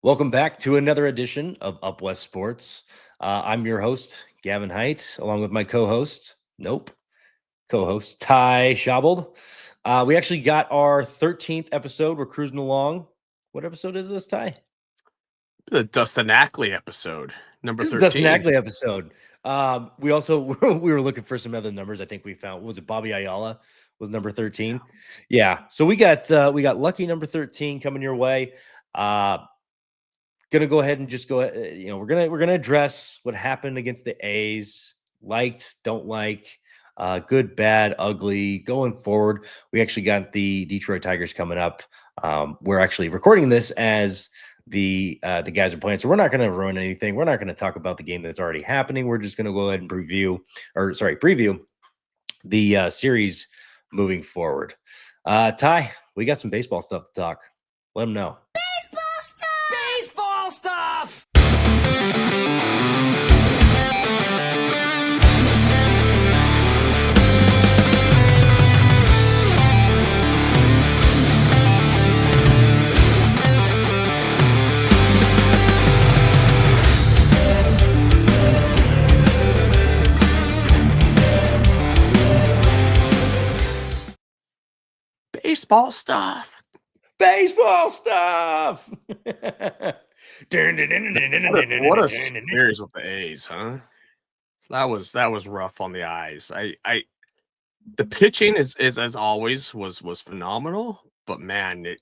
Welcome back to another edition of Up West Sports. I'm your host, Gavin Height, along with my co-host, co-host, Ty Schabold. We actually got our 13th episode. We're cruising along. What episode is this, Ty? The Dustin Ackley episode, number This is Dustin 13. Ackley episode. We also we were looking for some other numbers. I think we found, was it Bobby Ayala was number 13? Yeah. So we got lucky number 13 coming your way. Gonna go ahead and just go. We're gonna address what happened against the A's. Liked, don't like, good, bad, ugly. Going forward, we actually got the Detroit Tigers coming up. We're actually recording this as the guys are playing, so we're not going to ruin anything. We're not going to talk about the game that's already happening. We're just going to go ahead and preview the series moving forward. Ty, we got some baseball stuff to talk. Let them know. Baseball stuff! Baseball stuff. Baseball stuff. What a series with the A's, huh? That was rough on the eyes. The pitching is as always was phenomenal, but man, the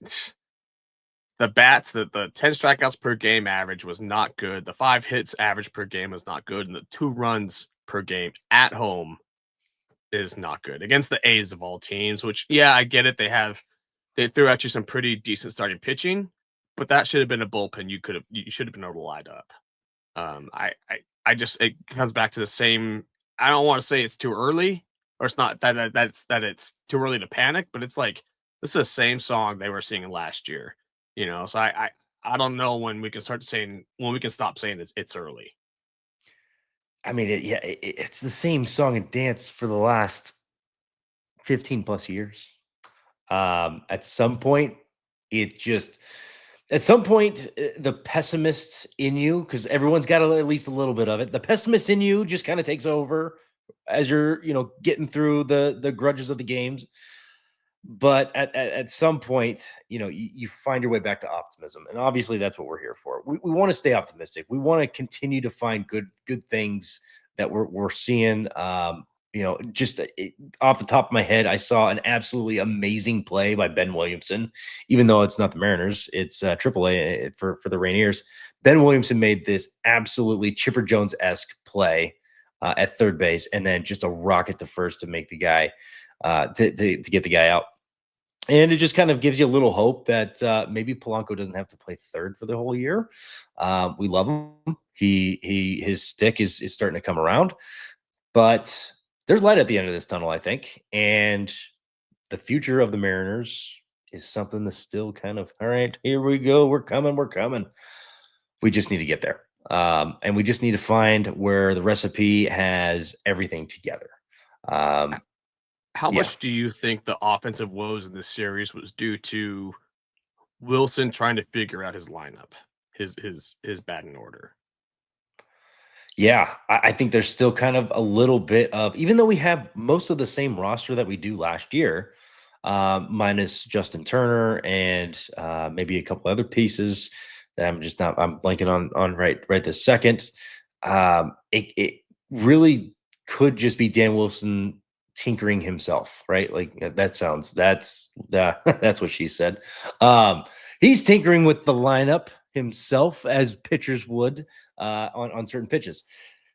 10 strikeouts per game average was not good. The 5 hits average per game was not good, and the 2 runs per game at home is not good against the A's of all teams, which, yeah, I get it. They threw at you some pretty decent starting pitching, but that should have been a bullpen. You should have been able to light up. It comes back to the same. I don't want to say it's too early, or it's not that it's too early to panic, but it's like, this is the same song they were singing last year, so I don't know when we can stop saying it's early. I mean, it's the same song and dance for the last 15 plus years. At some point, the pessimist in you, because everyone's got at least a little bit of it. The pessimist in you just kind of takes over as you're, getting through the grudges of the games. But at some point, you find your way back to optimism, and obviously that's what we're here for. We want to stay optimistic. We want to continue to find good things that we're seeing. Just off the top of my head, I saw an absolutely amazing play by Ben Williamson, even though it's not the Mariners, it's AAA for the Rainiers. Ben Williamson made this absolutely Chipper Jones-esque play at third base, and then just a rocket to first to make the guy to get the guy out. And it just kind of gives you a little hope that maybe Polanco doesn't have to play third for the whole year. We love him. His stick is starting to come around, but there's light at the end of this tunnel, I think. And the future of the Mariners is something that's still kind of, all right, here we go. We're coming. We just need to get there. And we just need to find where the recipe has everything together. How much do you think the offensive woes in this series was due to Wilson trying to figure out his lineup, his batting order? Yeah, I think there's still kind of a little bit of, even though we have most of the same roster that we do last year, minus Justin Turner and maybe a couple other pieces that I'm blanking on right this second. It really could just be Dan Wilson tinkering himself, right? Like that's what she said. He's tinkering with the lineup himself, as pitchers would on certain pitches.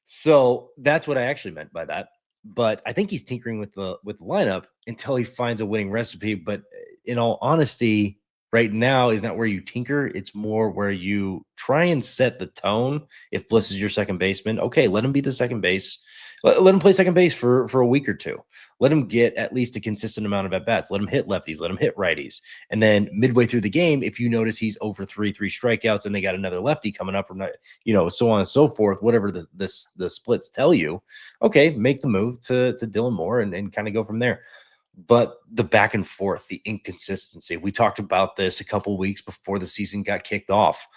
So that's what I actually meant by that. But I think he's tinkering with the lineup until he finds a winning recipe. But in all honesty, right now is not where you tinker. It's more where you try and set the tone. If Bliss is your second baseman, okay, let him be the second base. Let him play second base for a week or two. Let him get at least a consistent amount of at-bats. Let him hit lefties. Let him hit righties. And then midway through the game, if you notice he's over 3 strikeouts and they got another lefty coming up, or not, so on and so forth, whatever the splits tell you, okay, make the move to Dylan Moore and kind of go from there. But the back and forth, the inconsistency, we talked about this a couple weeks before the season got kicked off.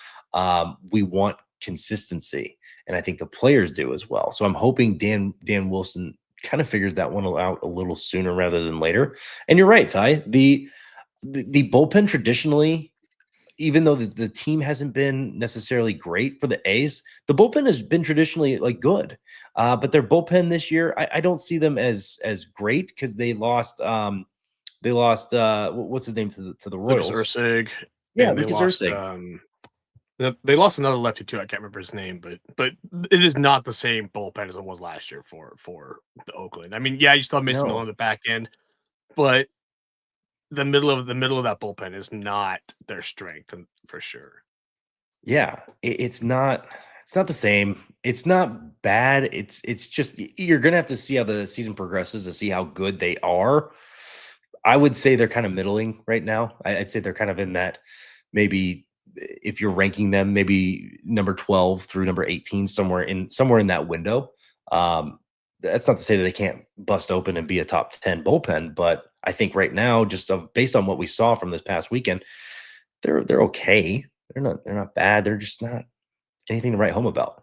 We want consistency, and I think the players do as well. So I'm hoping Dan Wilson kind of figures that one out a little sooner rather than later. And you're right, Ty. The bullpen traditionally, even though the team hasn't been necessarily great for the A's, the bullpen has been traditionally like good. But their bullpen this year, I don't see them as great because they lost what's his name to the Lucas Royals. Ursig, Yeah, and they Lucas lost Ursig. they lost another lefty too. I can't remember his name, but it is not the same bullpen as it was last year for the Oakland. I mean, yeah, you still have Mason Miller No. on the back end, but the middle of that bullpen is not their strength, and for sure. Yeah, it's not the same. It's not bad. It's just you're gonna have to see how the season progresses to see how good they are. I would say they're kind of middling right now. I'd say they're kind of in that maybe if you're ranking them, maybe number 12 through number 18, somewhere in that window. That's not to say that they can't bust open and be a top 10 bullpen, but I think right now, just based on what we saw from this past weekend, they're okay. They're not bad. They're just not anything to write home about.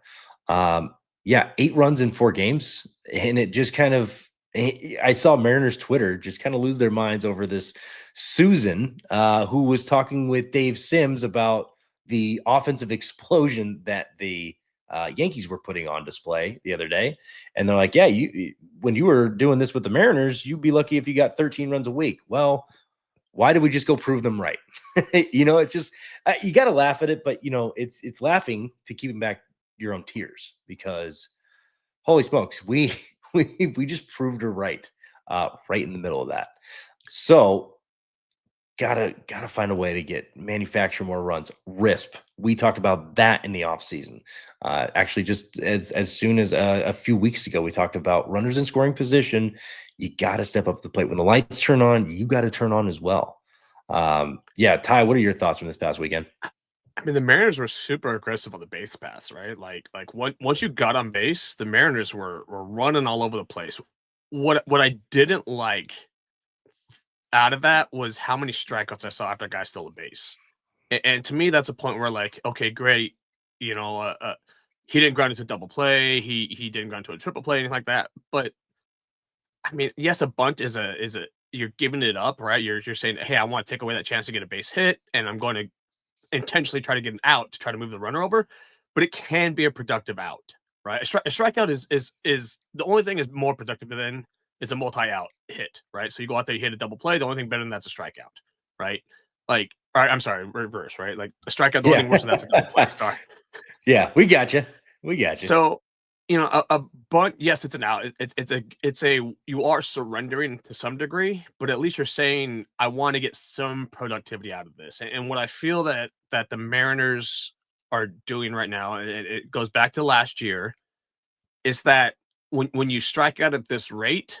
Yeah, 8 runs in 4 games, and it just kind of I saw Mariners Twitter just kind of lose their minds over this Susan, who was talking with Dave Sims about the offensive explosion that the Yankees were putting on display the other day, and they're like, "Yeah, when you were doing this with the Mariners, you'd be lucky if you got 13 runs a week." Well, why did we just go prove them right? It's just you got to laugh at it, but it's laughing to keeping back your own tears because holy smokes, we we just proved her right, right in the middle of that. So gotta find a way to manufacture more runs. RISP. We talked about that in the offseason. Actually, just as soon as a few weeks ago, we talked about runners in scoring position. You got to step up to the plate when the lights turn on. You got to turn on as well. Yeah, Ty, what are your thoughts from this past weekend? I mean, the Mariners were super aggressive on the base paths, right? Once you got on base, the Mariners were running all over the place. What I didn't like out of that was how many strikeouts I saw after a guy stole a base. And to me, that's a point where like, okay, great, you know, he didn't grind into a double play, he didn't grind into a triple play, anything like that. But I mean, yes, a bunt is a you're giving it up, right? You're saying, hey, I want to take away that chance to get a base hit, and I'm going to intentionally try to get an out to try to move the runner over, but it can be a productive out, right? A strikeout is the only thing is more productive than is a multi-out hit, right? So you go out there, you hit a double play. The only thing better than that's a strikeout, right? Like, all right, I'm sorry, reverse, right? Like a strikeout, the only Yeah, thing worse than that's a double play. Sorry. yeah, we got you. We got you. So, a bunt, yes, it's an out. It's a you are surrendering to some degree, but at least you're saying I want to get some productivity out of this. And what I feel that the Mariners are doing right now, and it goes back to last year, is that when you strike out at this rate,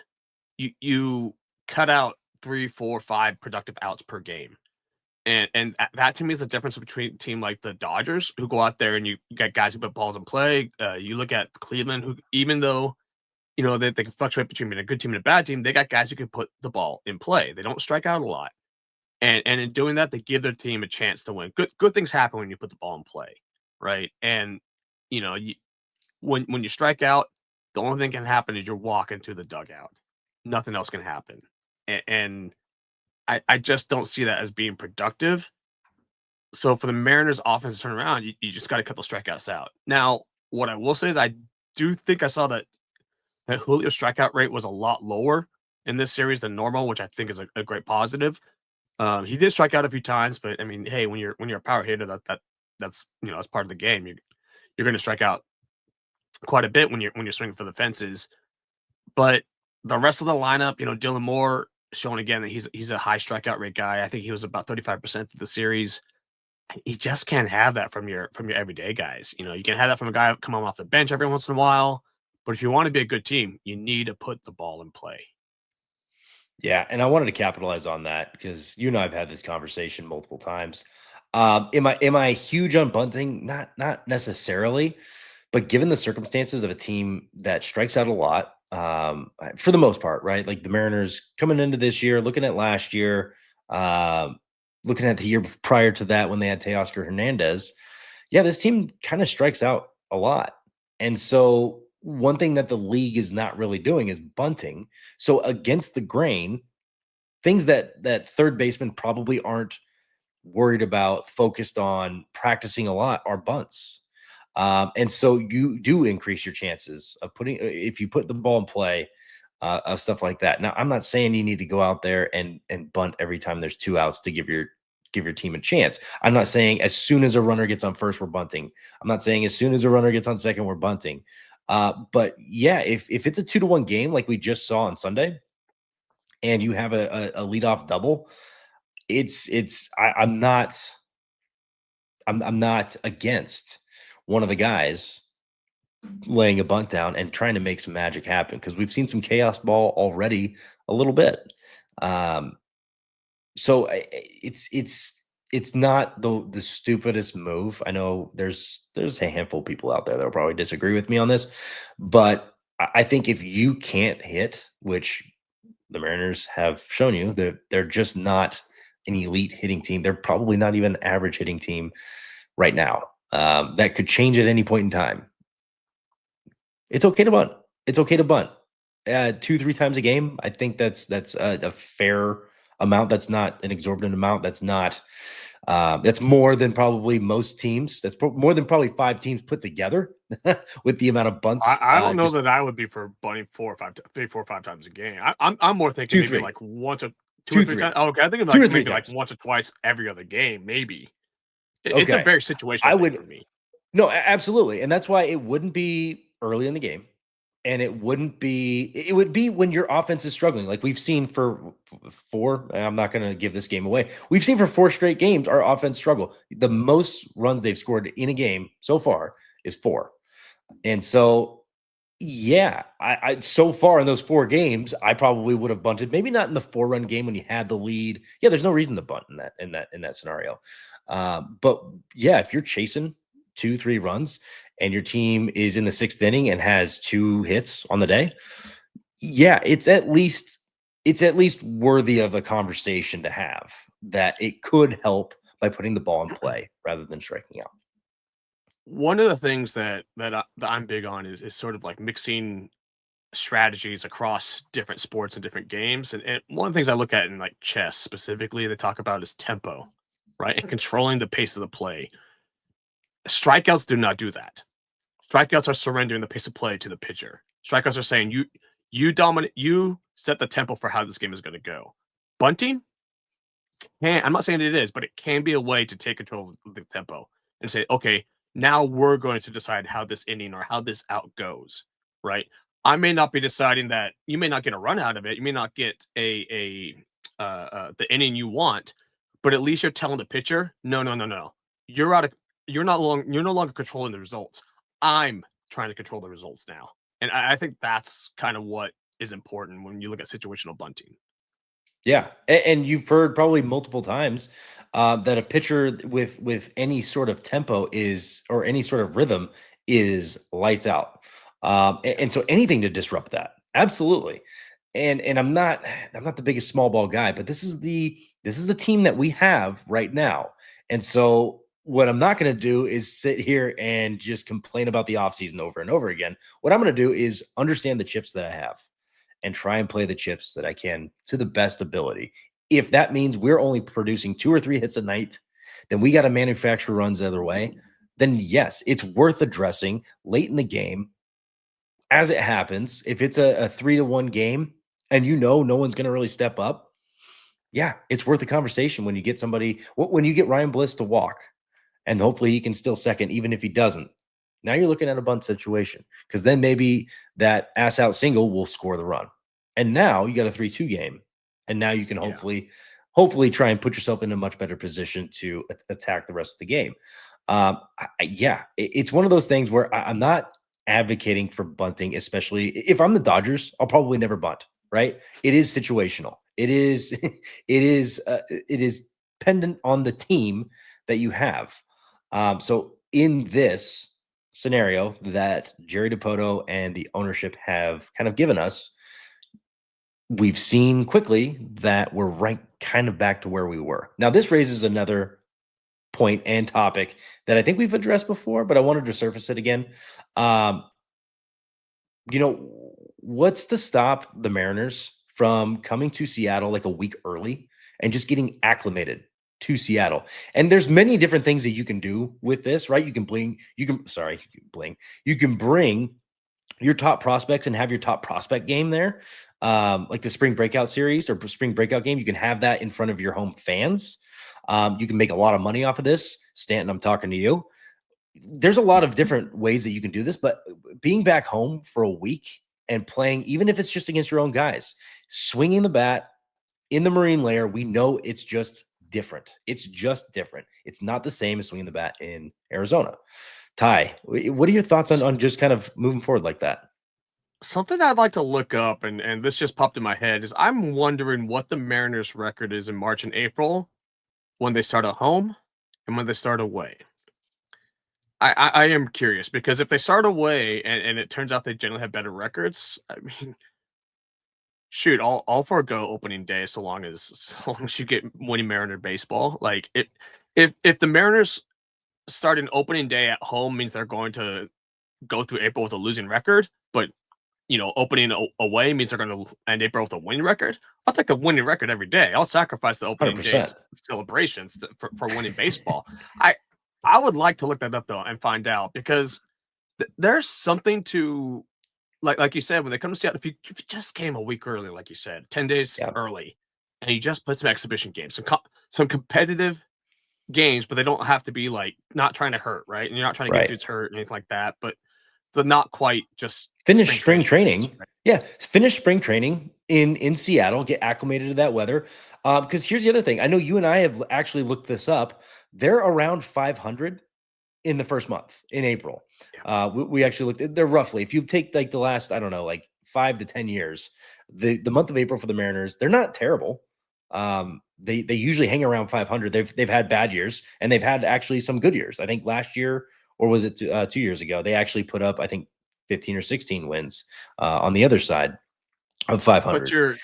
you cut out 3, 4, 5 productive outs per game. And that to me is the difference between a team like the Dodgers, who go out there and you get guys who put balls in play. You look at Cleveland, who even though they can fluctuate between being a good team and a bad team, they got guys who can put the ball in play. They don't strike out a lot, and in doing that, they give their team a chance to win. Good things happen when you put the ball in play, right? And you know you, when you strike out, the only thing can happen is you're walking to the dugout. Nothing else can happen, and I just don't see that as being productive. So for the Mariners offense to turn around, you just got to cut the strikeouts out. Now, what I will say is I do think I saw that Julio's strikeout rate was a lot lower in this series than normal, which I think is a great positive. He did strike out a few times, but I mean, hey, when you're a power hitter, that's that's part of the game. You're going to strike out quite a bit when you're swinging for the fences. But the rest of the lineup, Dylan Moore showing again that he's a high strikeout rate guy. I think he was about 35% of the series. You just can't have that from your everyday guys. You can have that from a guy coming off the bench every once in a while, but if you want to be a good team, you need to put the ball in play. Yeah, and I wanted to capitalize on that because you and I have had this conversation multiple times. Am I huge on bunting? Not necessarily, but given the circumstances of a team that strikes out a lot, for the most part, right? Like the Mariners coming into this year, looking at last year, looking at the year prior to that when they had Teoscar Hernandez, Yeah, this team kind of strikes out a lot. And so one thing that the league is not really doing is bunting. So against the grain, things that third basemen probably aren't worried about, focused on, practicing a lot are bunts. And so you do increase your chances of putting if you put the ball in play of stuff like that. Now, I'm not saying you need to go out there and bunt every time there's two outs to give your team a chance. I'm not saying as soon as a runner gets on first, we're bunting. I'm not saying as soon as a runner gets on second, we're bunting. But yeah, if it's a 2-1 game like we just saw on Sunday, and you have a leadoff double, I'm not against one of the guys laying a bunt down and trying to make some magic happen because we've seen some chaos ball already a little bit. Um, so it's not the stupidest move. I know there's a handful of people out there that will probably disagree with me on this, but I think if you can't hit, which the Mariners have shown you that they're just not an elite hitting team. They're probably not even an average hitting team right now. That could change at any point in time. It's okay to bunt. It's okay to bunt. 2, 3 times a game. I think that's a fair amount. That's not an exorbitant amount. That's more than probably most teams. That's more than probably 5 teams put together with the amount of bunts. I don't know Just that I would be for bunting 4 or 5 times a game. I'm more thinking two, maybe three, like once or two or two, three three, times. Oh, okay, I think two like or three maybe like times. once or twice every other game, maybe. It's a Okay, very I situational thing would. for me. No, absolutely, and that's why it wouldn't be early in the game, and it wouldn't be. It would be when your offense is struggling, like we've seen for 4. I'm not going to give this game away. We've seen for 4 straight games our offense struggle. The most runs they've scored in a game so far is 4, and so yeah, I so far in those 4 games, I probably would have bunted. Maybe not in the 4-run game when you had the lead. Yeah, there's no reason to bunt in that scenario. But yeah, if you're chasing 2, 3 runs and your team is in the 6th inning and has 2 hits on the day, yeah, it's at least worthy of a conversation to have that it could help by putting the ball in play rather than striking out. One of the things that I'm big on is sort of like mixing strategies across different sports and different games. And one of the things I look at in like chess specifically, they talk about is tempo, right? And controlling the pace of the play. Strikeouts do not do that. Strikeouts are surrendering the pace of play to the pitcher. Strikeouts are saying you dominate, you set the tempo for how this game is going to go. Bunting can, I'm not saying it is, but it can be a way to take control of the tempo and say, okay, now we're going to decide how this inning or how this out goes, right? I may not be deciding that you may not get a run out of it. You may not get the inning you want, but at least you're telling the pitcher, no, no, no, no. You're out of you're no longer controlling the results. I'm trying to control the results now. And I think that's kind of what is important when you look at situational bunting. Yeah, and you've heard probably multiple times that a pitcher with any sort of tempo is or any sort of rhythm is lights out, and so anything to disrupt that, absolutely. And I'm not the biggest small ball guy, but this is the team that we have right now, and so what I'm not going to do is sit here and just complain about the offseason over and over again. What I'm going to do is understand the chips that I have and try and play the chips that I can to the best ability. If that means we're only producing 2 or 3 hits a night, then we got to manufacture runs the other way. Then yes, it's worth addressing late in the game as it happens. If it's a 3-1 game and no one's going to really step up, yeah, it's worth a conversation when you get somebody, when you get Ryan Bliss to walk and hopefully he can still second, even if he doesn't. Now you're looking at a bunt situation because then maybe that ass out single will score the run. And now you got a 3-2 game. And now you can Yeah. hopefully try and put yourself in a much better position to attack the rest of the game. Yeah, it's one of those things where I'm not advocating for bunting, especially if I'm the Dodgers. I'll probably never bunt. Right? It is situational. It is it is dependent on the team that you have. So in this scenario that Jerry Dipoto and the ownership have kind of given us, we've seen quickly that we're right kind of back to where we were. Now, this raises another point and topic that I think we've addressed before, but I wanted to surface it again. Um, what's to stop the Mariners from coming to Seattle like a week early and just getting acclimated to Seattle? And there's many different things that you can do with this, right? You can bring your top prospects and have your top prospect game there. Like the spring breakout series or spring breakout game, you can have that in front of your home fans. You can make a lot of money off of this. Stanton, I'm talking to you. There's a lot of different ways that you can do this, but being back home for a week and playing, even if it's just against your own guys, swinging the bat in the Marine layer, we know it's just different. It's just different. It's not the same as swinging the bat in Arizona. Ty, what are your thoughts on just kind of moving forward like that? Something I'd like to look up, and this just popped in my head, is I'm wondering what the Mariners' record is in March and April when they start at home and when they start away. I am curious because if they start away and it turns out they generally have better records, I mean, shoot, I'll forego opening day so long as you get winning Mariner baseball. Like if the Mariners starting opening day at home means they're going to go through April with a losing record, but opening away means they're going to end April with a winning record. I'll take the winning record every day. I'll sacrifice the opening day 100%. celebrations for winning baseball. I I would like to look that up though and find out because there's something to like you said when they come to Seattle. If you just came a week early, like you said, 10 days Yeah. early, and you just put some exhibition games, some competitive games, but they don't have to be like not trying to hurt, right? And you're not trying to get Right. dudes hurt or anything like that, but the not quite just Finish spring spring training games, training. right? Yeah, finish spring training in Seattle, get acclimated to that weather. Because here's the other thing. I know you and I have actually looked this up. They're around 500 in the first month in April. Yeah. We actually looked at they're roughly, if you take like the last, I don't know, like 5 to 10 years, the month of April for the Mariners, they're not terrible. They usually hang around 500. They've had bad years and they've had actually some good years. I think last year, or was it 2 years ago, they actually put up, I think, 15 or 16 wins on the other side of But 500. your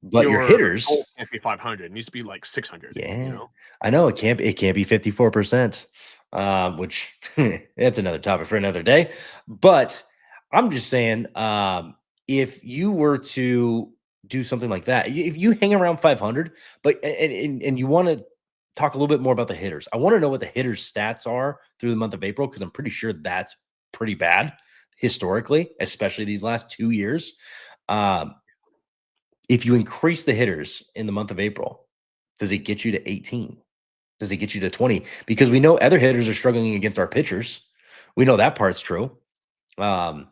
But your hitters, goal can't be 500. It needs to be like 600, yeah, I know it can't be 54%, which that's another topic for another day. But I'm just saying, if you were to do something like that, if you hang around 500, but and you want to talk a little bit more about the hitters, I want to know what the hitters' stats are through the month of April because I'm pretty sure that's pretty bad historically, especially these last 2 years. Um, if you increase the hitters in the month of April, does it get you to 18? Does it get you to 20? Because we know other hitters are struggling against our pitchers. We know that part's true. Um,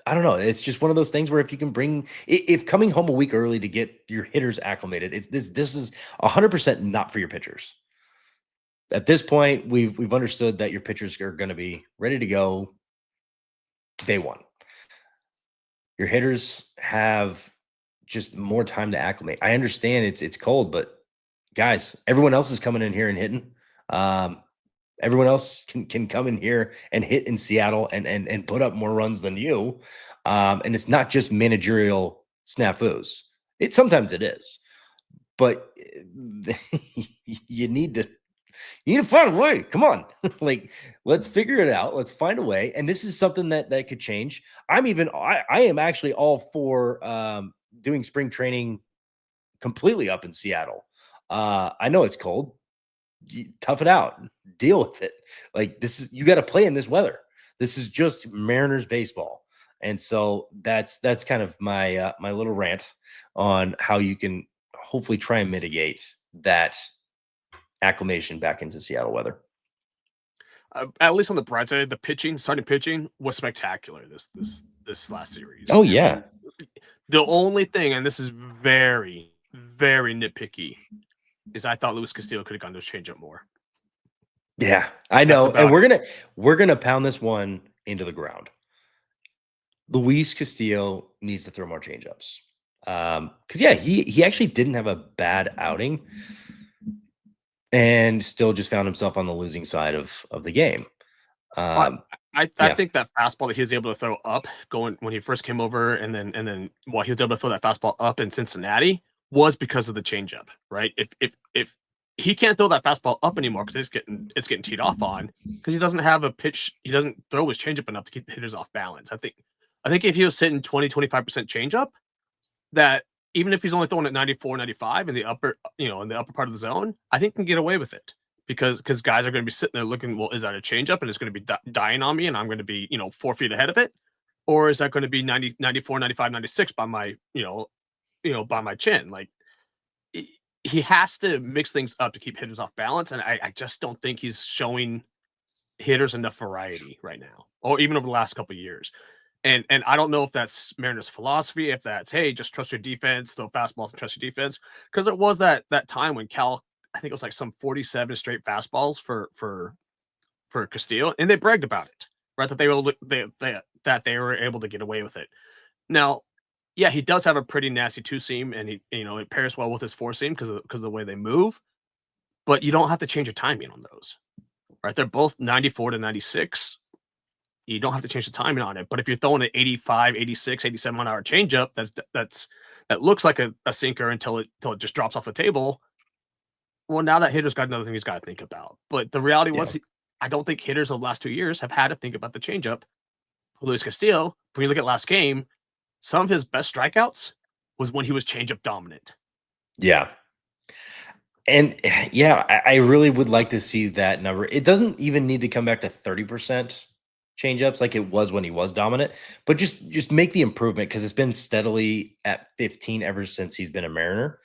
I don't know. It's just one of those things where if you can if coming home a week early to get your hitters acclimated, this is 100% not for your pitchers. At this point, we've understood that your pitchers are going to be ready to go day one. Your hitters have just more time to acclimate. I understand it's cold, but guys, everyone else is coming in here and hitting. Um, Everyone else can come in here and hit in Seattle and put up more runs than you. And it's not just managerial snafus. Sometimes it is, but you need to find a way. Come on. Like, let's figure it out. Let's find a way. And this is something that could change. I am actually all for doing spring training completely up in Seattle. I know it's cold. Tough it out, deal with it. Like, you got to play in this weather. This is just Mariners baseball. And so that's kind of my little rant on how you can hopefully try and mitigate that acclimation back into Seattle weather. At least on the bright side, the starting pitching was spectacular this last series. Oh I yeah. mean, the only thing, and this is very, very nitpicky, is I thought Luis Castillo could have gone to his changeup more. Yeah, I That's know. And about it. we're gonna pound this one into the ground. Luis Castillo needs to throw more changeups. Because yeah, he actually didn't have a bad outing and still just found himself on the losing side of the game. But Um, I yeah, think that fastball that he was able to throw up going when he first came over, and then while he was able to throw that fastball up in Cincinnati was because of the changeup, right? If he can't throw that fastball up anymore because it's getting teed off on because he doesn't have a pitch. He doesn't throw his changeup enough to keep hitters off balance. I think if he was sitting 20-25% changeup, that even if he's only throwing at 94, 95 in the upper, in the upper part of the zone, I think can get away with it because guys are going to be sitting there looking, well, is that a changeup and it's going to be dying on me and I'm going to be, 4 feet ahead of it? Or is that going to be 90, 94, 95, 96 by my, by my chin? Like he has to mix things up to keep hitters off balance. And I just don't think he's showing hitters enough variety right now, or even over the last couple of years. And I don't know if that's Mariners' philosophy, if that's, hey, just trust your defense, throw fastballs and trust your defense. Because it was that time when Cal, I think it was like some 47 straight fastballs for Castillo, and they bragged about it, right? That they were able to get away with it. Now, yeah, he does have a pretty nasty two seam, and it pairs well with his four seam because of the way they move. But you don't have to change your timing on those, right? They're both 94 to 96. You don't have to change the timing on it. But if you're throwing an 85, 86, 87 mile an hour changeup, that looks like a sinker until it just drops off the table. Well, now that hitter's got another thing he's got to think about. But the reality was, I don't think hitters of the last 2 years have had to think about the changeup. Luis Castillo, when you look at last game, some of his best strikeouts was when he was changeup dominant. Yeah. And yeah, I really would like to see that number. It doesn't even need to come back to 30% changeups like it was when he was dominant, but just make the improvement because it's been steadily at 15 ever since he's been a Mariner.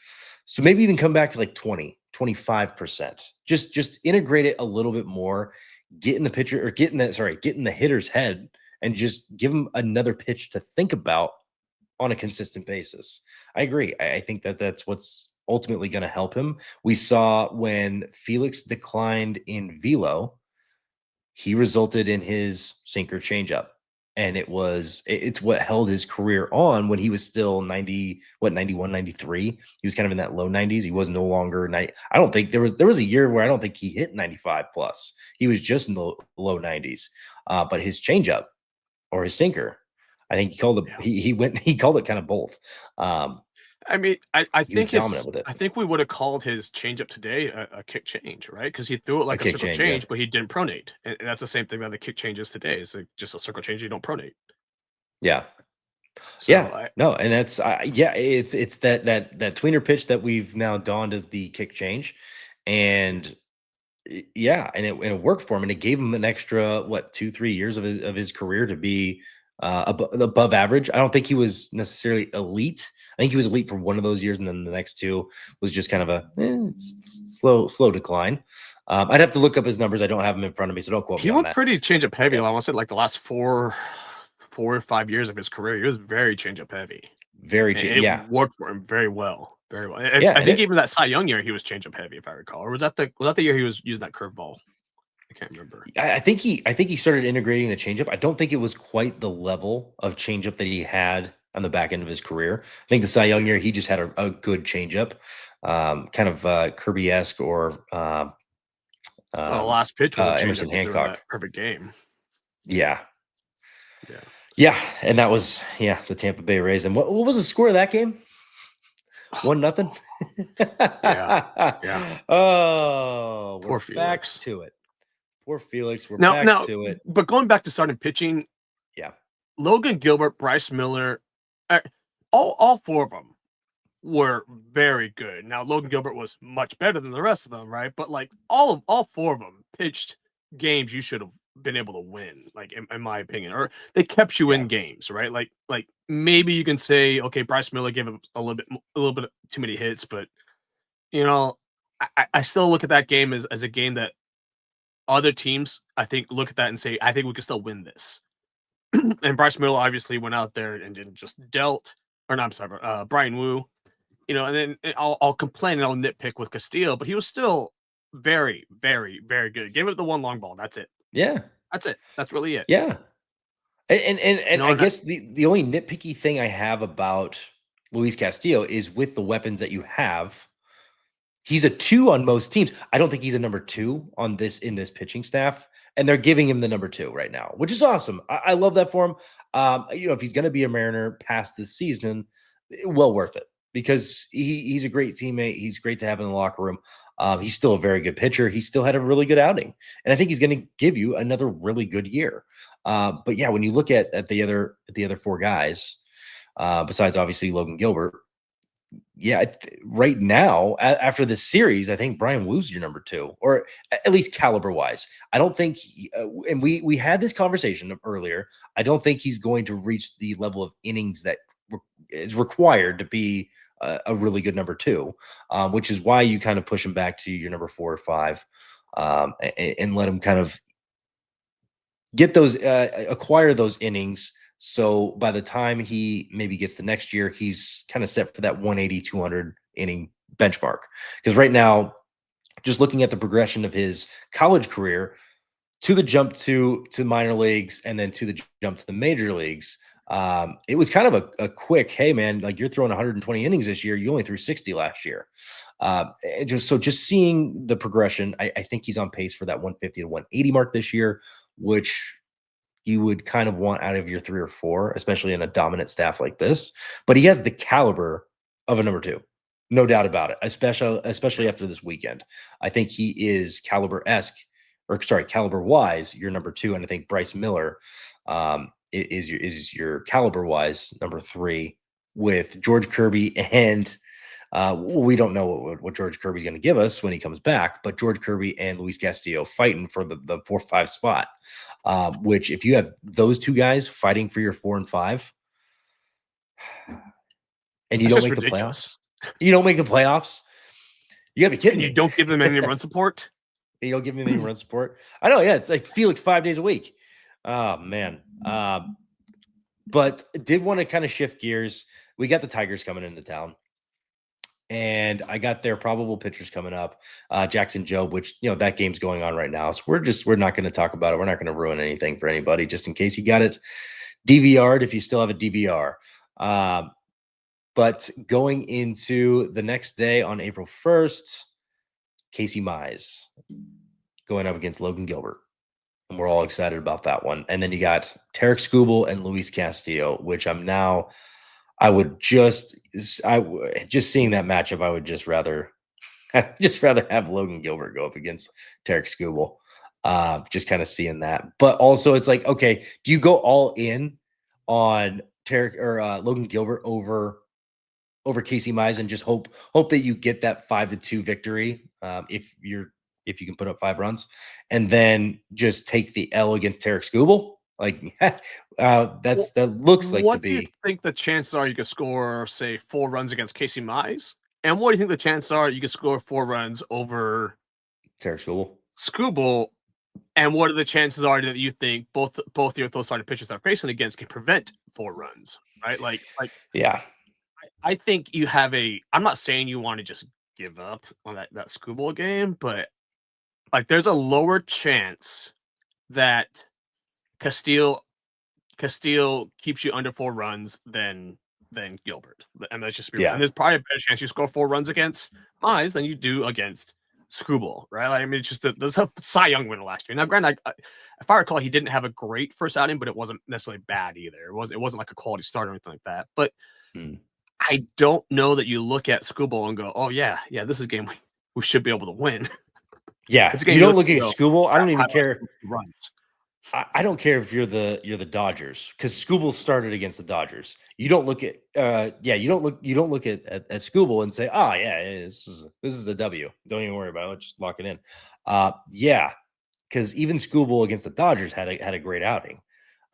So maybe even come back to like 20, 25%. Just integrate it a little bit more, get in the pitcher or get in the hitter's head and just give him another pitch to think about on a consistent basis. I agree. I think that's what's ultimately going to help him. We saw when Felix declined in velo, he resulted in his sinker changeup. And it's what held his career on when he was still 91, 93. He was kind of in that low 90s. He was no longer I don't think there was a year where I don't think he hit 95 plus. He was just in the low 90s. But his changeup or his sinker, I think he called it. He called it kind of both. I mean, I He was think dominant with it. I think we would have called his changeup today a kick change, right? Because he threw it like a kick circle change, change, but he didn't pronate, and that's the same thing that the kick change is today. It's like just a circle change. You don't pronate. Yeah. So Yeah. No, and that's it's that tweener pitch that we've now donned as the kick change, and and it worked for him, and it gave him an extra 2-3 years of his career to be above average. I don't think he was necessarily elite. I think he was elite for one of those years, and then the next two was just kind of a slow decline. I'd have to look up his numbers. I don't have them in front of me, so don't quote me he on went that. pretty changeup heavy. I want to say like the last 4 or 5 years of his career, he was very changeup heavy. It worked for him very well, very well. I think even that Cy Young year, he was changeup heavy, if I recall. Or was that the year he was using that curveball? I can't remember. I think he started integrating the changeup. I don't think it was quite the level of changeup that he had on the back end of his career. I think the Cy Young year, he just had a good changeup, kind of Kirby-esque or The last pitch was a Emerson changeup Hancock. that perfect game. Yeah. Yeah. Yeah. And that was, the Tampa Bay Rays. And what was the score of that game? 1-0. Yeah. Oh, Poor we're Felix. back to it. Poor Felix. We're now, back to it. But going back to starting pitching, Logan Gilbert, Bryce Miller, all 4 of them were very good. Now, Logan Gilbert was much better than the rest of them, right? But like all 4 of them pitched games you should have been able to win, like in my opinion, or they kept you in games, right? Like maybe you can say, okay, Bryce Miller gave him a little bit too many hits, but I still look at that game as a game that other teams, I think, look at that and say, I think we can still win this. And Bryce Miller obviously went out there and didn't just dealt, or no, I'm sorry, Brian Wu, and then I'll complain and I'll nitpick with Castillo, but he was still very, very, very good. Give it the one long ball. That's it. Yeah. That's it. That's really it. Yeah. And I guess the only nitpicky thing I have about Luis Castillo is with the weapons that you have. He's a 2 on most teams. I don't think he's a number 2 in this pitching staff, and they're giving him the number 2 right now, which is awesome. I love that for him. If he's going to be a Mariner past this season, well worth it. because he's a great teammate. He's great to have in the locker room. He's still a very good pitcher. He still had a really good outing, and I think he's going to give you another really good year. But yeah, when you look at the other four guys, besides obviously Logan Gilbert, yeah, right now after this series, I think Brian Woo's your number two, or at least caliber wise. I don't think, and we had this conversation earlier. I don't think he's going to reach the level of innings that is required to be a really good number two, which is why you kind of push him back to your number 4 or 5, and let him kind of get those acquire those innings. So by the time he maybe gets to next year, he's kind of set for that 180, 200 inning benchmark. Because right now, just looking at the progression of his college career to the jump to minor leagues and then to the jump to the major leagues, it was kind of a quick, hey man, like you're throwing 120 innings this year, you only threw 60 last year. Just seeing the progression, I think he's on pace for that 150 to 180 mark this year, which you would kind of want out of your 3 or 4, especially in a dominant staff like this. But he has the caliber of a number 2, no doubt about it. Especially after this weekend, I think he is caliber wise, your number 2, and I think Bryce Miller is your caliber wise number 3 with George Kirby and. We don't know what George Kirby's going to give us when he comes back, but George Kirby and Luis Castillo fighting for the 4-5 spot. Which, if you have those two guys fighting for your 4 and 5, and you That's don't just make the ridiculous. playoffs, you don't make the playoffs. You gotta be kidding And me. you don't give them any run support. You don't give me any run support. I know. Yeah, it's like Felix 5 days a week. Oh man. But did want to kind of shift gears. We got the Tigers coming into town. And I got their probable pitchers coming up, Jackson Jobe, which, that game's going on right now. So we're not going to talk about it. We're not going to ruin anything for anybody, just in case you got it DVR'd, if you still have a DVR. But going into the next day on April 1st, Casey Mize going up against Logan Gilbert. And we're all excited about that one. And then you got Tarek Skubal and Luis Castillo, which I would just seeing that matchup, I would just rather have Logan Gilbert go up against Tarek Skubal. Just kind of seeing that. But also it's like, okay, do you go all in on Tarek or Logan Gilbert over Casey Mize and just hope that you get that 5-2 victory if you can put up 5 runs, and then just take the L against Tarek Skubal? Like, that looks like to What do you be. think the chances are you could score, say, 4 runs against Casey Mize? And what do you think the chances are you could score 4 runs over Tarek Skubal? Skubal? And what are the chances are that you think both your those starting pitchers they're facing against can prevent 4 runs? Right? Yeah. I think you have I'm not saying you want to just give up on that Skubal game, but like there's a lower chance that Castillo keeps you under 4 runs than Gilbert. And that's just Yeah. and there's probably a better chance you score 4 runs against Mize than you do against Skubal, right? Like, I mean, it's just there's a Cy Young winner last year. Now, granted, if I recall, he didn't have a great first outing, but it wasn't necessarily bad either. It wasn't like a quality start or anything like that. But I don't know that you look at Skubal and go, oh yeah, this is a game we should be able to win. Yeah, It's a game you don't look and at go, Skubal. I don't even care. runs. I don't care if you're the Dodgers, because Skubal started against the Dodgers. You don't look at you don't look at Skubal and say, oh yeah, this is a W. Don't even worry about it. Let's just lock it in. Yeah, because even Skubal against the Dodgers had a great outing.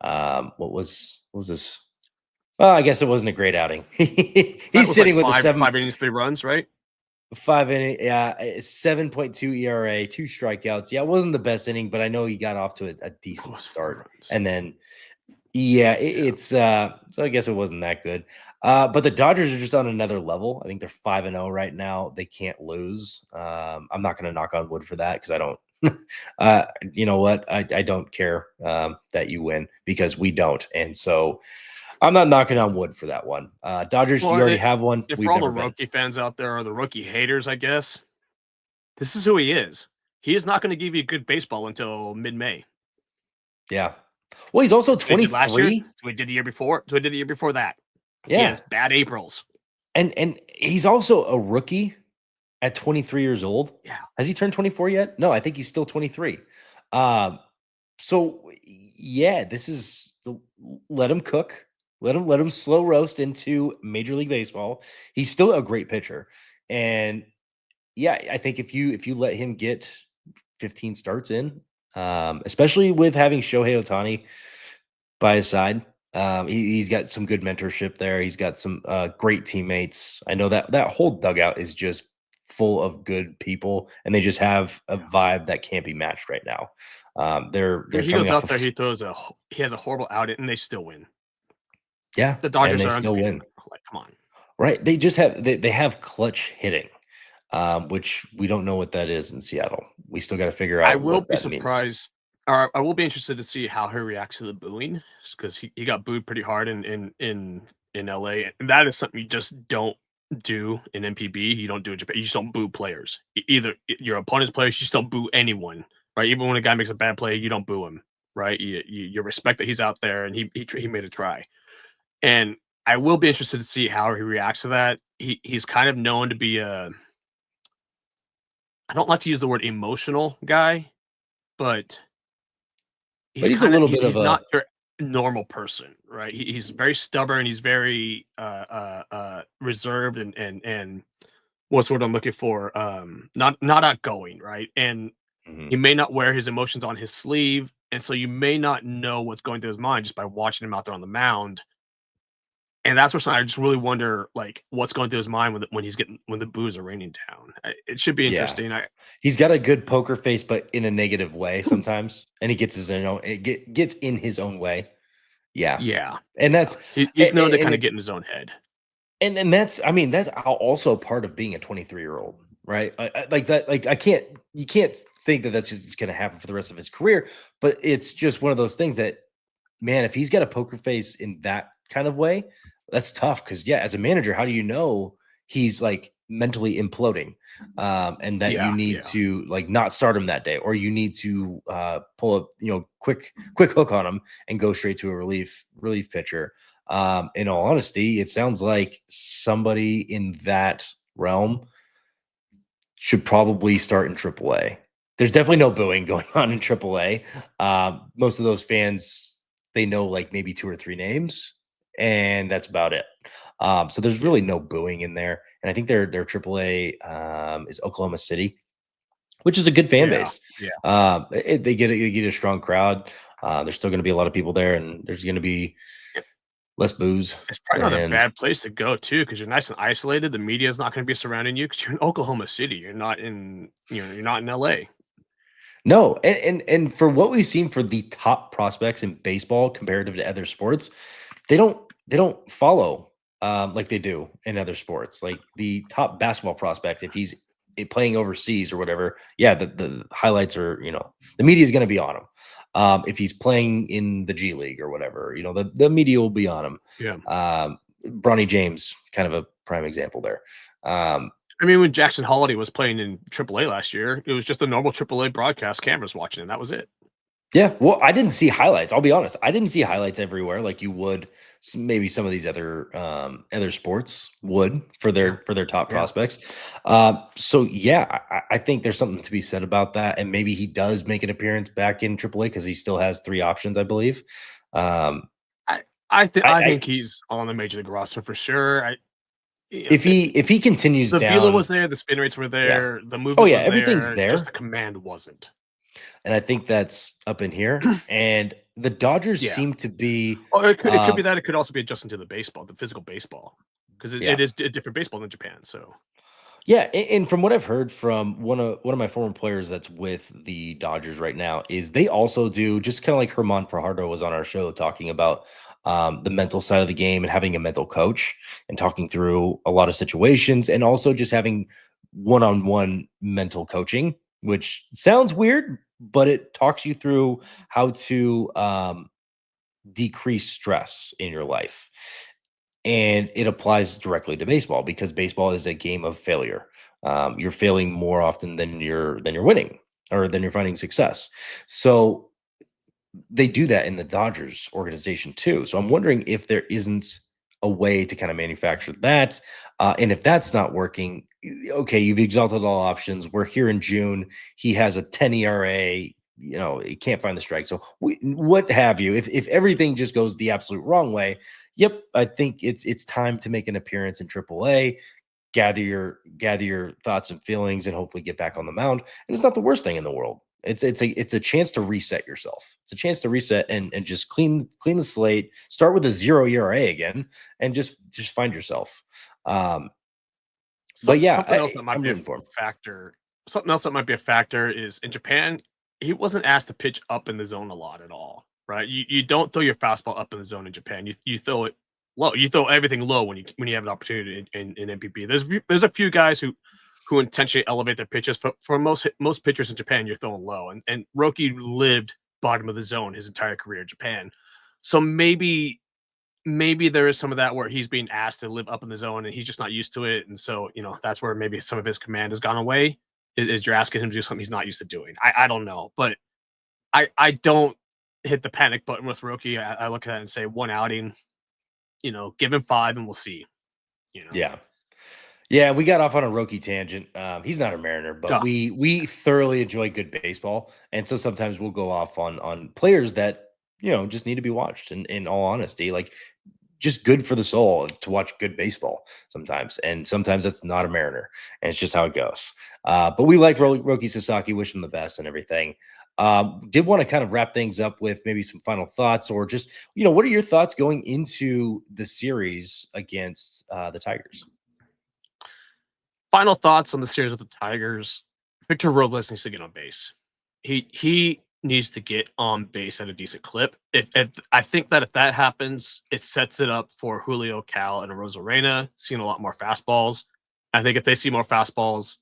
What was this? Well, I guess it wasn't a great outing. He's sitting with a 5 innings, 3 runs, right? 5 inning, 7.2 ERA, 2 strikeouts. Yeah, it wasn't the best inning, but I know he got off to a decent start. And then, it's so I guess it wasn't that good. But the Dodgers are just on another level. I think they're 5-0 right now. They can't lose. I'm not going to knock on wood for that because I don't. You know what? I don't care that you win, because we don't, and so I'm not knocking on wood for that one. Dodgers, you already have one. If for all the rookie fans out there, or the rookie haters, I guess, this is who he is. He is not going to give you good baseball until mid-May. Yeah. Well, he's also 23. Last year, so we did the year before. So we did the year before that. Yeah. He has bad Aprils. And he's also a rookie at 23 years old. Yeah. Has he turned 24 yet? No, I think he's still 23. Um, so yeah, this is let him cook. Let him slow roast into Major League Baseball. He's still a great pitcher. And yeah, I think if you let him get 15 starts in, especially with having Shohei Otani by his side. He's got some good mentorship there. He's got some great teammates. I know that that whole dugout is just full of good people, and they just have a Yeah. vibe that can't be matched right now. I mean, They're he coming goes off out there, of he has a horrible outing, and they still win. yeah, The and Dodgers they are still undefeated win. now. Like, come on. Right? They have clutch hitting, which we don't know what that is in Seattle. We still got to figure I out will what be that means. surprised, or I will be interested to see how he reacts to the booing, because he got booed pretty hard in LA, and that is something you just don't do in MPB. You don't do in Japan. You just don't boo players. Either your opponent's players, you just don't boo anyone, right? Even when a guy makes a bad play, you don't boo him, right? You respect that he's out there and he made a try. And I will be interested to see how he reacts to that. He's kind of known to be a, I don't like to use the word emotional guy, but But he's a little bit of he's not a your normal person, right? He's very stubborn. He's very reserved and what's what I'm looking for? Not outgoing, right? And he mhm. may not wear his emotions on his sleeve, and so you may not know what's going through his mind just by watching him out there on the mound. And that's where I just really wonder, like, what's going through his mind when the boos are raining down. It should be Yeah. interesting. I He's got a good poker face, but in a negative way sometimes, and he gets his own gets in his own way. Yeah, Yeah, and yeah. that's He's known to and kind of get in his own head. and that's I mean that's also part of being a 23-year-old, right? Like that, like I can't you can't think that that's just going to happen for the rest of his career, but it's just one of those things that man, if he's got a poker face in that kind of way, that's tough because yeah, as a manager, how do you know he's like mentally imploding, and that you Yeah, need yeah. to like not start him that day, or you need to pull a quick hook on him and go straight to a relief pitcher. In all honesty, it sounds like somebody in that realm should probably start in AAA. There's definitely no booing going on in AAA. Most of those fans, they know like maybe two or three names, and that's about it. So there's really no booing in there. And I think their AAA is Oklahoma City, which is a good fan Yeah, base. yeah. They get a strong crowd. There's still going to be a lot of people there, and there's going to be less booze. It's probably not a And bad place to go too, because you're nice and isolated. The media is not going to be surrounding you because you're in Oklahoma City. You're not in LA. no, and for what we've seen for the top prospects in baseball comparative to other sports, they don't follow like they do in other sports. Like the top basketball prospect, if he's playing overseas or whatever, yeah, the highlights are the media is going to be on him. If he's playing in the G League or whatever, the media will be on him. Yeah. Bronny James, kind of a prime example there. Um, I mean, when Jackson Holiday was playing in AAA last year, it was just a normal AAA broadcast, cameras watching, and that was it. Yeah, well, I didn't see highlights. I'll be honest. I didn't see highlights everywhere like you would maybe some of these other sports would for Yeah, their top yeah. prospects. So yeah, I think there's something to be said about that, and maybe he does make an appearance back in AAA because he still has three options, I believe. Um, I I I think he's on the major league roster for sure. You know, if he continues the velo was down, there, the spin rates were yeah. there, the Oh movement yeah, was everything's there, just there, the command wasn't. and I think that's up in here. And the Dodgers Yeah. seem to be, Oh, it could be um, that. It could also be adjusting to the baseball, the physical baseball, because yeah. it is a different baseball than Japan. So Yeah, and from what I've heard from one of my former players that's with the Dodgers right now is they also do just kind of like Herman Fajardo was on our show talking about the mental side of the game and having a mental coach and talking through a lot of situations and also just having one-on-one mental coaching, which sounds weird, but it talks you through how to decrease stress in your life, and it applies directly to baseball because baseball is a game of failure. You're failing more often than you're winning or than you're finding success. So they do that in the Dodgers organization too. So I'm wondering if there isn't a way to kind of manufacture that. And if that's not working, okay, you've exalted all options. We're here in June. He has a 10 ERA. He can't find the strike. So what have you? If everything just goes the absolute wrong way, yep, I think it's time to make an appearance in AAA, gather your thoughts and feelings, and hopefully get back on the mound. And it's not the worst thing in the world. It's a chance to reset yourself. It's a chance to reset and just clean the slate. Start with a 0 ERA again, and just find yourself. Um, but yeah, Something else that might I'm be a rooting for him. factor. Something else that might be a factor is in Japan, he wasn't asked to pitch up in the zone a lot at all, right? You don't throw your fastball up in the zone in Japan. You throw it low. You throw everything low when you have an opportunity in MPB. There's a few guys who intentionally elevate their pitches. For most pitchers in Japan, you're throwing low, and Roki lived bottom of the zone his entire career in Japan. So maybe there is some of that where he's being asked to live up in the zone and he's just not used to it. And so, that's where maybe some of his command has gone away is you're asking him to do something he's not used to doing. I don't know, but I don't hit the panic button with Roki. I look at that and say one outing, give him 5 and we'll see, you know. Yeah. Yeah, we got off on a Roki tangent. He's not a Mariner, but Oh, we thoroughly enjoy good baseball, and so sometimes we'll go off on players that just need to be watched. And in all honesty, like just good for the soul to watch good baseball sometimes, and sometimes that's not a Mariner, and it's just how it goes. But we like Roki Sasaki, wish him the best and everything. Did want to kind of wrap things up with maybe some final thoughts, or just what are your thoughts going into the series against the Tigers? final thoughts on the series with the Tigers. Victor Robles needs to get on base. He needs to get on base at a decent clip. If I think that if that happens, it sets it up for Julio, Cal, and Rosarena seeing a lot more fastballs. I think if they see more fastballs,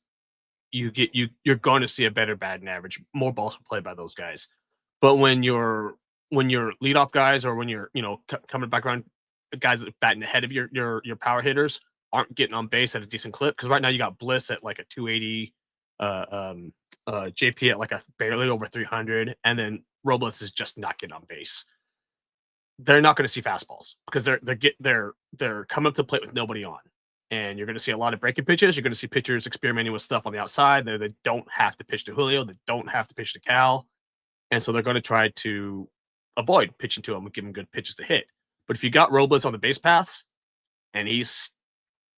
you're going to see a better batting average, more balls played by those guys. But when your leadoff guys, or when you're coming back around, guys that batting ahead of your power hitters aren't getting on base at a decent clip, because right now you got Bliss at like a 280, JP at like a barely over 300, and then Robles is just not getting on base. They're not going to see fastballs because they're coming up to plate with nobody on, and you're going to see a lot of breaking pitches. You're going to see pitchers experimenting with stuff on the outside. They don't have to pitch to Julio. They don't have to pitch to Cal, and so they're going to try to avoid pitching to him and give him good pitches to hit. But if you got Robles on the base paths and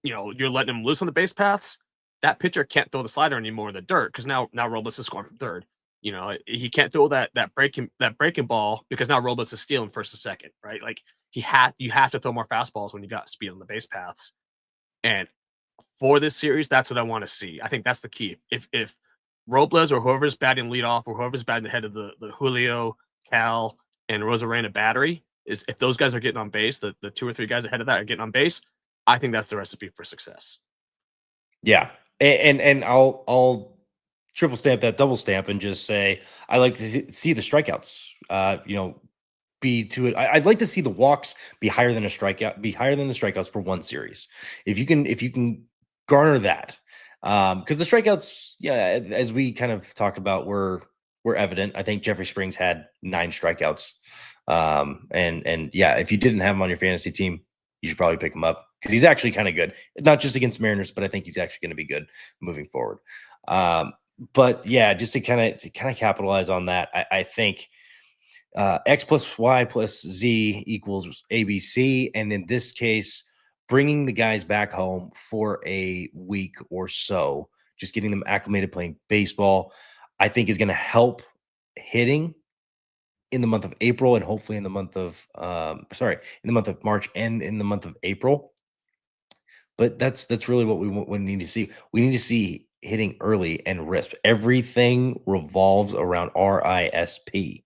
you're letting him loose on the base paths, that pitcher can't throw the slider anymore in the dirt, because now Robles is scoring from third. He can't throw that breaking ball, because now Robles is stealing first to second, right? Like you have to throw more fastballs when you got speed on the base paths. And for this series, that's what I want to see. I think that's the key. If Robles or whoever's batting leadoff or whoever's batting ahead of the Julio, Cal, and Rosarena battery, is if those guys are getting on base, the 2 or 3 guys ahead of that are getting on base, I think that's the recipe for success. Yeah, and I'll triple stamp that, double stamp, and just say I like to see the strikeouts. Be to it. I'd like to see the walks be higher than be higher than the strikeouts for one series. If you can garner that, because the strikeouts, yeah, as we kind of talked about, were evident. I think Jeffrey Springs had 9 strikeouts. And yeah, if you didn't have him on your fantasy team, you should probably pick him up, because he's actually kind of good, not just against Mariners, but I think he's actually going to be good moving forward. But yeah, just to kind of capitalize on that, I think X plus Y plus Z equals ABC, and in this case, bringing the guys back home for a week or so, just getting them acclimated playing baseball, I think is going to help hitting in the month of April, and hopefully in the month of in the month of March and in the month of April. But that's really what we need to see. We need to see hitting early and RISP. Everything revolves around RISP.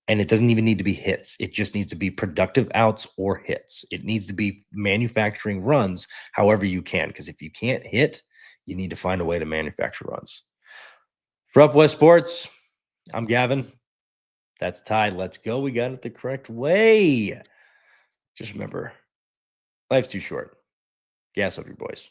And it doesn't even need to be hits. It just needs to be productive outs or hits. It needs to be manufacturing runs however you can. Because if you can't hit, you need to find a way to manufacture runs. For Up West Sports, I'm Gavin. That's Ty. Let's go. We got it the correct way. Just remember, life's too short. Gas up your boys.